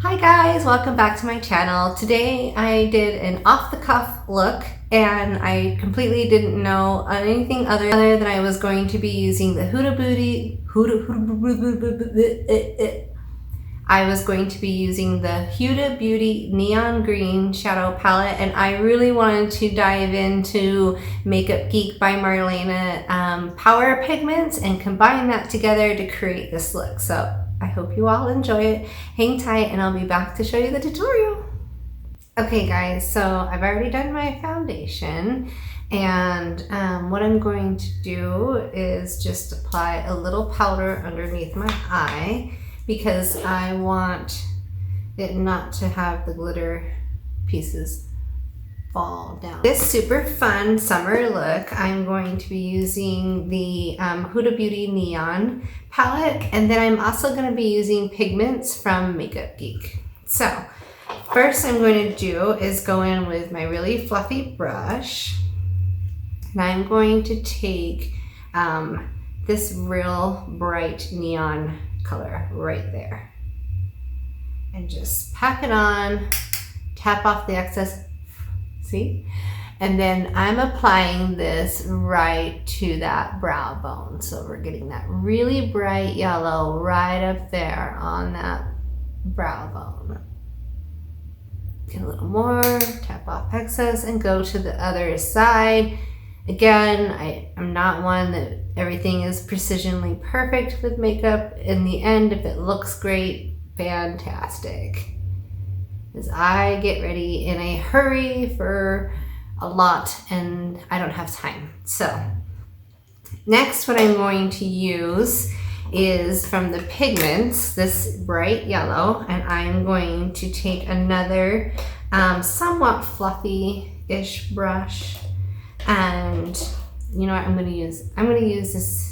Hi guys, welcome back to my channel. Today I did an off-the-cuff look and I completely didn't know anything other than I was going to be using the Huda Beauty Neon Green shadow palette, and I really wanted to dive into Makeup Geek by Marlena Power Pigments and combine that together to create this look. So I hope you all enjoy it. Hang tight and I'll be back to show you the tutorial. Okay guys, so I've already done my foundation, and what I'm going to do is just apply a little powder underneath my eye because I want it not to have the glitter pieces fall down. This super fun summer look, I'm going to be using the Huda Beauty Neon palette, and then I'm also going to be using pigments from Makeup Geek. So first I'm going to do is go in with my really fluffy brush, and I'm going to take this real bright neon color right there and just pack it on, tap off the excess. See? And then I'm applying this right to that brow bone. So we're getting that really bright yellow right up there on that brow bone. Get a little more, tap off excess, and go to the other side. Again, I'm not one that everything is precisionally perfect with makeup. In the end, if it looks great, fantastic. As I get ready in a hurry for a lot and I don't have time. So next what I'm going to use is from the pigments, this bright yellow, and I'm going to take another somewhat fluffy-ish brush, and you know what I'm going to use? I'm going to use this.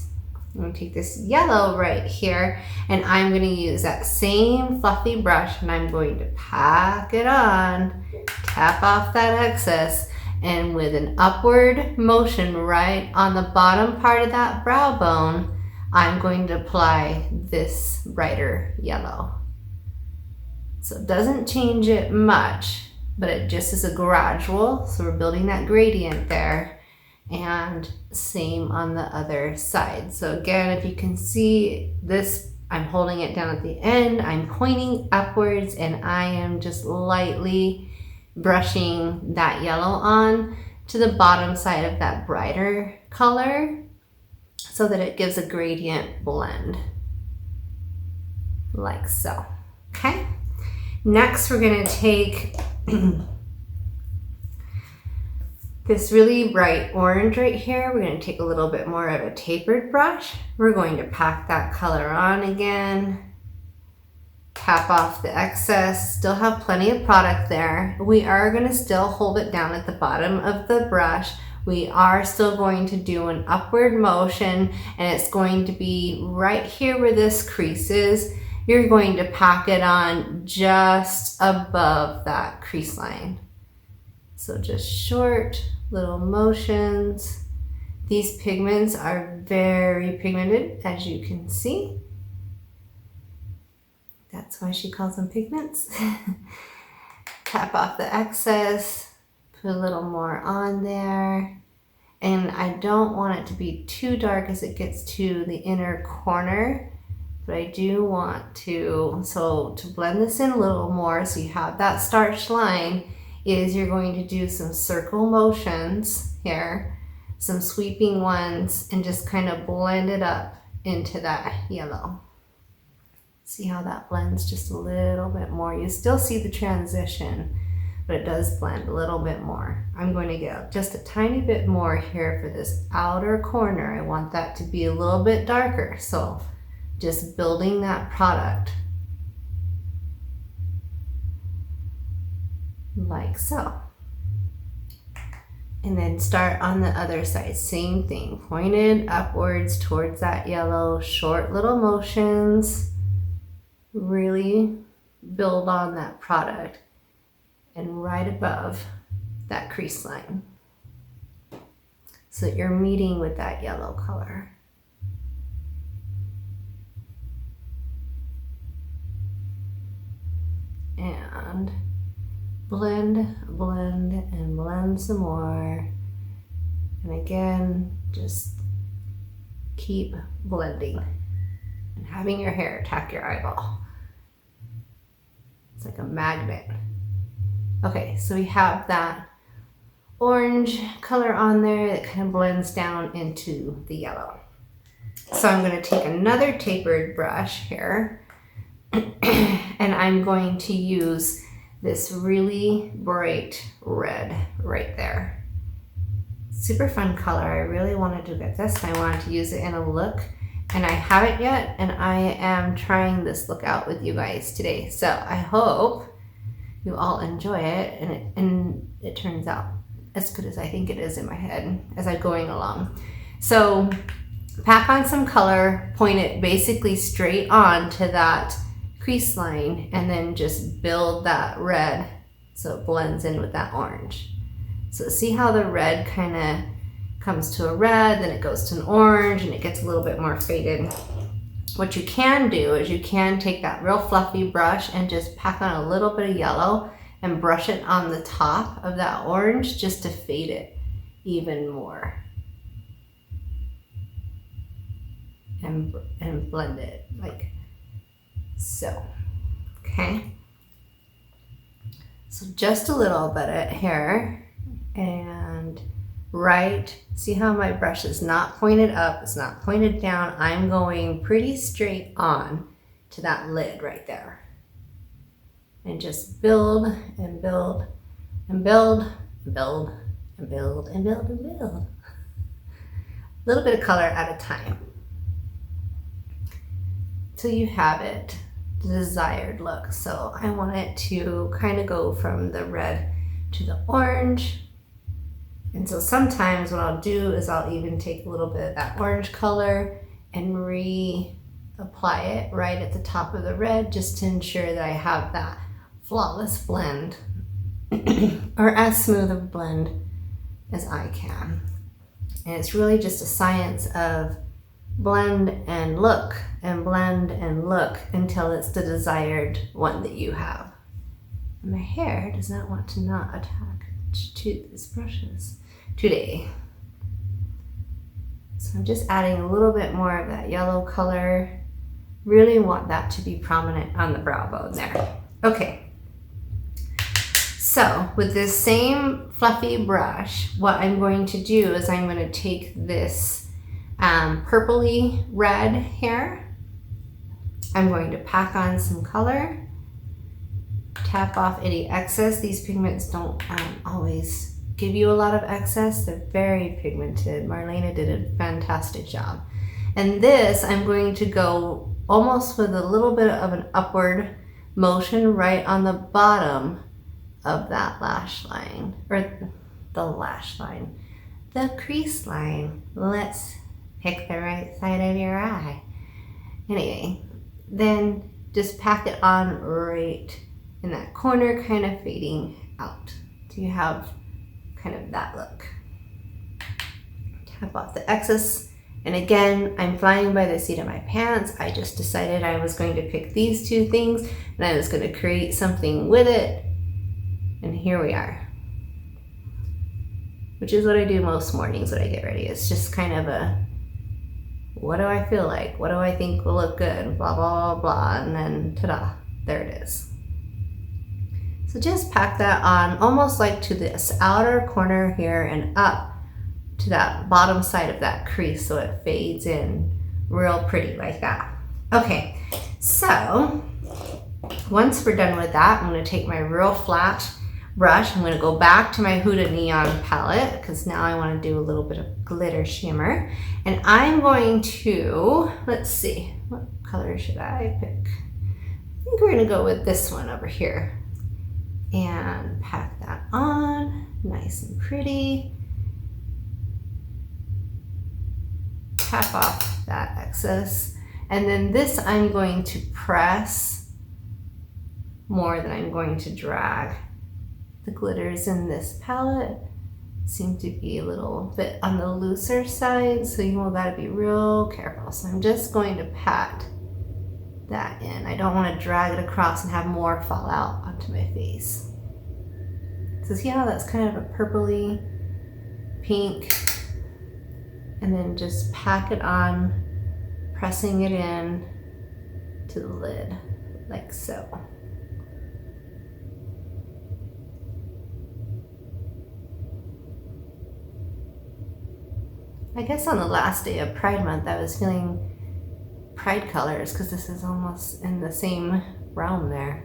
I'm going to take this yellow right here, and I'm going to use that same fluffy brush, and I'm going to pack it on, tap off that excess, and with an upward motion right on the bottom part of that brow bone, I'm going to apply this brighter yellow. So it doesn't change it much, but it just is a gradual, so we're building that gradient there. And same on the other side. So again, if you can see this, I'm holding it down at the end, I'm pointing upwards, and I am just lightly brushing that yellow on to the bottom side of that brighter color so that it gives a gradient blend, like so. Okay, next we're gonna take this really bright orange right here. We're going to take a little bit more of a tapered brush. We're going to pack that color on again, tap off the excess, still have plenty of product there. We are going to still hold it down at the bottom of the brush. We are still going to do an upward motion, and it's going to be right here where this crease is. You're going to pack it on just above that crease line. So just short little motions. These pigments are very pigmented, as you can see. That's why she calls them pigments. Tap off the excess, put a little more on there. And I don't want it to be too dark as it gets to the inner corner, but I do want to blend this in a little more so you have that starched line, is you're going to do some circle motions here, some sweeping ones, and just kind of blend it up into that yellow. See how that blends just a little bit more. You still see the transition, but it does blend a little bit more. I'm going to get just a tiny bit more here for this outer corner. I want that to be a little bit darker, so just building that product. Like so. And then start on the other side, same thing, pointed upwards towards that yellow, short little motions, really build on that product, and right above that crease line so that you're meeting with that yellow color. and blend, blend, and blend some more. And again, just keep blending and having your hair attack your eyeball. It's like a magnet. Okay, so we have that orange color on there that kind of blends down into the yellow. So I'm going to take another tapered brush here and I'm going to use this really bright red right there. Super fun color. I really wanted to get this. I wanted to use it in a look and I haven't yet, and I am trying this look out with you guys today. So I hope you all enjoy it and it turns out as good as I think it is in my head as I'm going along. So pack on some color, point it basically straight on to that crease line, and then just build that red so it blends in with that orange. So see how the red kind of comes to a red, then it goes to an orange, and it gets a little bit more faded. What you can do is you can take that real fluffy brush and just pack on a little bit of yellow and brush it on the top of that orange just to fade it even more. And blend it like so. Okay. So just a little bit here, and see how my brush is not pointed up, it's not pointed down. I'm going pretty straight on to that lid right there. And just build and build and build and build and build and build and build. A little bit of color at a time till you have it the desired look. So I want it to kind of go from the red to the orange. And so sometimes what I'll do is I'll even take a little bit of that orange color and reapply it right at the top of the red, just to ensure that I have that flawless blend or as smooth a blend as I can. And it's really just a science of blend and look and blend and look until it's the desired one that you have. And my hair does not want to not attach to these brushes today. So I'm just adding a little bit more of that yellow color. Really want that to be prominent on the brow bone there. Okay. So with this same fluffy brush, what I'm going to do is I'm going to take this purpley red here. I'm going to pack on some color, tap off any excess. These pigments don't always give you a lot of excess. They're very pigmented. Marlena did a fantastic job. And this, I'm going to go almost with a little bit of an upward motion right on the bottom of that lash line, or the lash line, the crease line. Let's pick the right side of your eye. Anyway, then just pack it on right in that corner, kind of fading out. So you have kind of that look. Tap off the excess. And again, I'm flying by the seat of my pants. I just decided I was going to pick these two things and I was going to create something with it. And here we are. Which is what I do most mornings when I get ready. It's just kind of a, what do I feel like? What do I think will look good? Blah, blah, blah, blah. And then ta-da, there it is. So just pack that on almost like to this outer corner here and up to that bottom side of that crease so it fades in real pretty like that. Okay, so once we're done with that, I'm going to take my real flat brush. I'm going to go back to my Huda Neon palette because now I want to do a little bit of glitter shimmer. And I'm going to, let's see, what color should I pick? I think we're going to go with this one over here. And pack that on, nice and pretty. Tap off that excess. And then this I'm going to press more than I'm going to drag. The glitters in this palette seem to be a little bit on the looser side, so you gotta be real careful. So I'm just going to pat that in. I don't want to drag it across and have more fall out onto my face. So see how that's kind of a purpley pink, and then just pack it on, pressing it in to the lid like so. I guess on the last day of Pride Month I was feeling Pride colors because this is almost in the same realm there,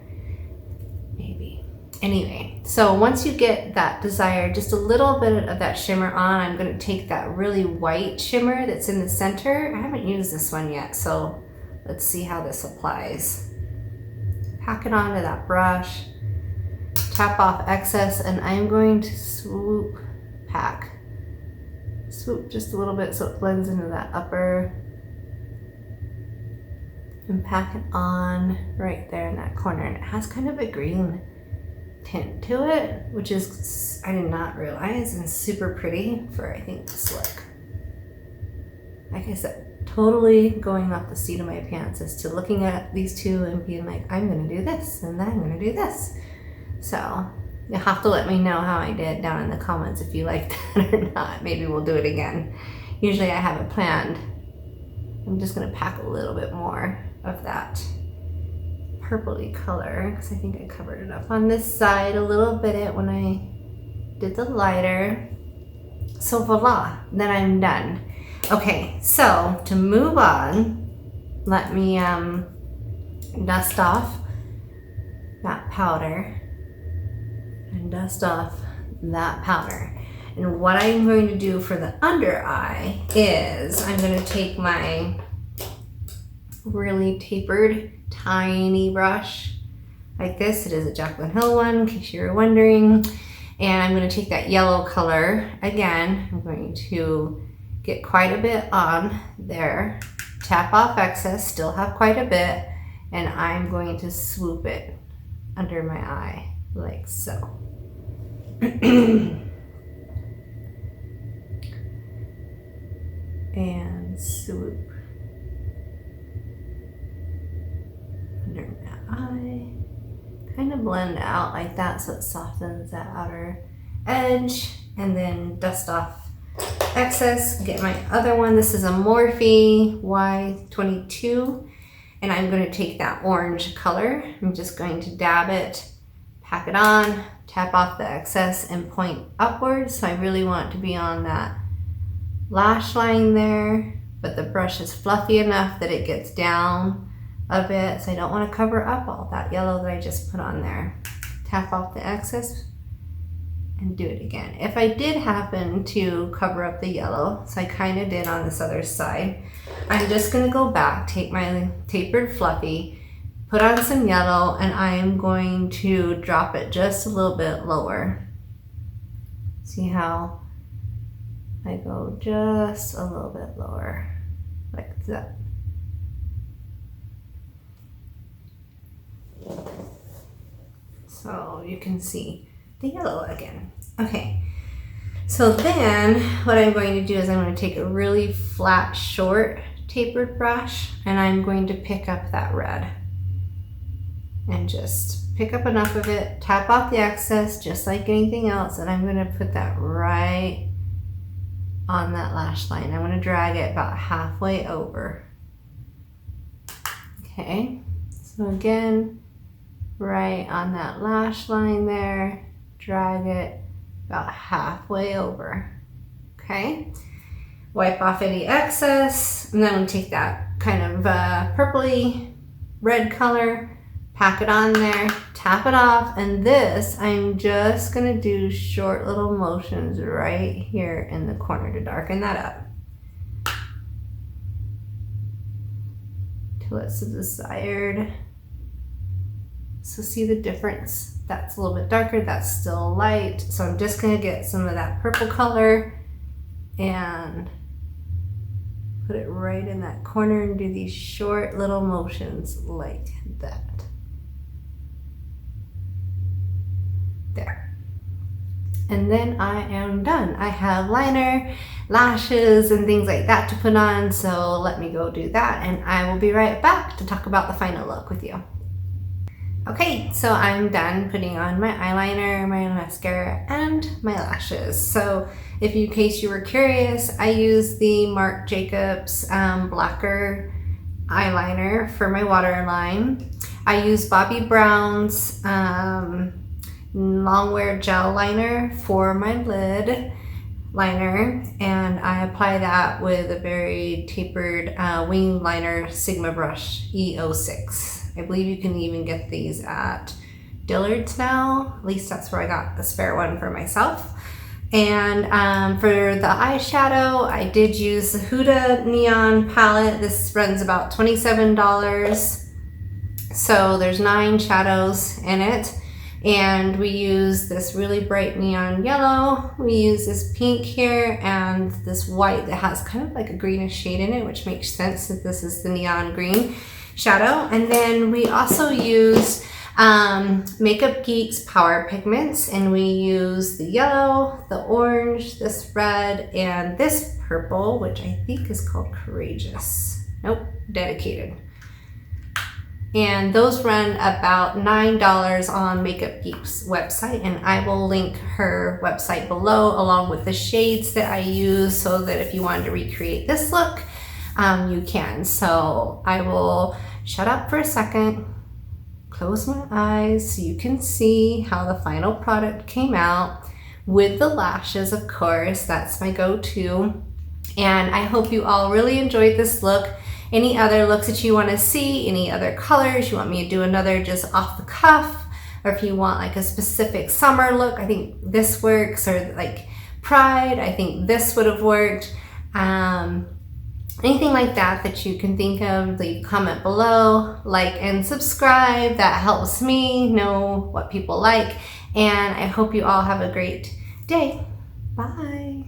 maybe. Anyway, so once you get that desired, just a little bit of that shimmer on, I'm going to take that really white shimmer that's in the center. I haven't used this one yet, so let's see how this applies. Pack it onto that brush, tap off excess, and I'm going to swoop just a little bit so it blends into that upper, and pack it on right there in that corner. And it has kind of a green tint to it, which is, I did not realize, and super pretty for, I think, this look. Like I said, totally going off the seat of my pants as to looking at these two and being like, I'm gonna do this and then I'm gonna do this. So you'll have to let me know how I did down in the comments if you like that or not. Maybe we'll do it again. Usually I have it planned. I'm just gonna pack a little bit more of that purpley color because I think I covered it up on this side a little bit when I did the lighter. So voila, then I'm done. Okay, so to move on, let me dust off that powder and dust off that powder. And what I'm going to do for the under eye is I'm going to take my really tapered tiny brush like this. It is a Jaclyn Hill one, in case you're wondering. And I'm going to take that yellow color again. I'm going to get quite a bit on there, tap off excess, still have quite a bit, and I'm going to swoop it under my eye like so. And swoop under my eye, kind of blend out like that so it softens that outer edge, and then dust off excess. Get my other one. This is a Morphe Y22, and I'm going to take that orange color. I'm just going to dab it, pack it on, tap off the excess, and point upwards. So I really want it to be on that lash line there, but the brush is fluffy enough that it gets down a bit, so I don't want to cover up all that yellow that I just put on there. Tap off the excess and do it again. If I did happen to cover up the yellow, so I kind of did on this other side, I'm just going to go back, take my tapered fluffy, put on some yellow, and I am going to drop it just a little bit lower. See how I go just a little bit lower, like that. So you can see the yellow again. Okay, so then what I'm going to do is I'm going to take a really flat, short, tapered brush, and I'm going to pick up that red. And just pick up enough of it, tap off the excess just like anything else, and I'm going to put that right on that lash line. I'm going to drag it about halfway over. Okay, so again, right on that lash line there, drag it about halfway over. Okay, wipe off any excess, and then I'm going to take that kind of purpley red color, pack it on there, tap it off, and this I'm just going to do short little motions right here in the corner to darken that up till it's the desired. So see the difference? That's a little bit darker, that's still light. So I'm just gonna get some of that purple color and put it right in that corner and do these short little motions like that. There. And then I am done. I have liner, lashes, and things like that to put on, so let me go do that, and I will be right back to talk about the final look with you. Okay, so I'm done putting on my eyeliner, my mascara, and my lashes. So in case you were curious, I use the Marc Jacobs Blacker eyeliner for my waterline. I use Bobbi Brown's Longwear gel liner for my lid liner, and I apply that with a very tapered wing liner Sigma brush E06. I believe you can even get these at Dillard's now. At least that's where I got the spare one for myself. And for the eyeshadow, I did use the Huda Neon palette. This runs about $27. So there's 9 shadows in it. And we use this really bright neon yellow. We use this pink here and this white that has kind of like a greenish shade in it, which makes sense that this is the neon green shadow. And then we also use Makeup Geek's Power Pigments, and we use the yellow, the orange, this red, and this purple, which I think is called Courageous. Nope, Dedicated. And those run about $9 on Makeup Geek's website, and I will link her website below along with the shades that I use, so that if you wanted to recreate this look, you can. So I will shut up for a second, close my eyes so you can see how the final product came out with the lashes, of course. That's my go-to. And I hope you all really enjoyed this look. Any other looks that you want to see, any other colors, you want me to do another just off the cuff, or if you want like a specific summer look, I think this works, or like Pride, I think this would have worked. Anything like that you can think of, leave a comment below, like and subscribe. That helps me know what people like. And I hope you all have a great day. Bye.